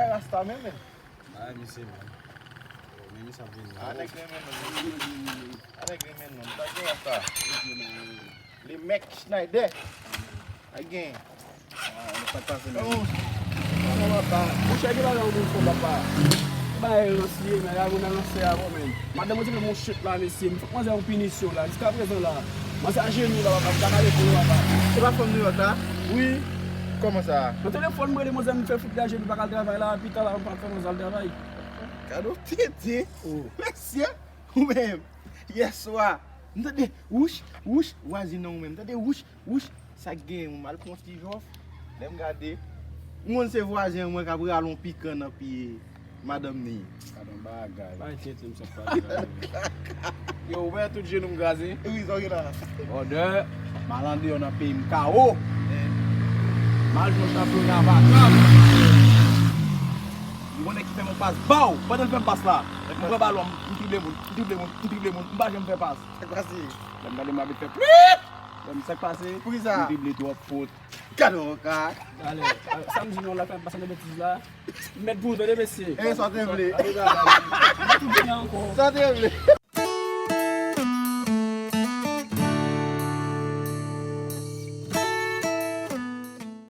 Rasta men men. Ah, mi se man. Mi sa vin. Anek men non. Tak gen rasta. Li mek Schneider. Again. Mwen cheke la nan moun kon papa. Ba e rosye men, la moun nan lanse avon men. Madame mwen se moun chute la mesi, mwen se yon pinisyon la. Jiska prezon la. Mwen se ajenou la wap, dan ale kon wap. Se pa fom nou yota? Oui. Koman sa? Mwen telefon mwen mwen se mwen fè foute la jenou bakal travay la, pita la mwen pa fè mwen zal travay. Kado tete. Mesye. Ou men. Yes wa. Mwen te wush. Wazi nan ou men. Mwen te wush. Sa gen mwen mal pon Steve Hoff. Dem gade. Mwen se voisin mwen ka bral on pikan api madame ni. Kadon bagay. Ba tete mwen se pa. Yo, wè tout jenou mgaze? Oui, so gen la. Ode, malande yon ap pay mkao. Mal jò champion nan vakam. Mwen ki fè mon pas baw. Pwè den fè m pas la? Mwen balon, mtible moun. Mba jè m fè pas. Sek pasi. Dem gade m abit fè plit. Dem sek pase. Pou ki sa? Mtible tou ap fote. Kado ka. Ale, samedi nou la fè m pasan de betiz la. Met bourde de besi. E, sote vle. Ale, ale. Mwen tout gen anko. Sote vle.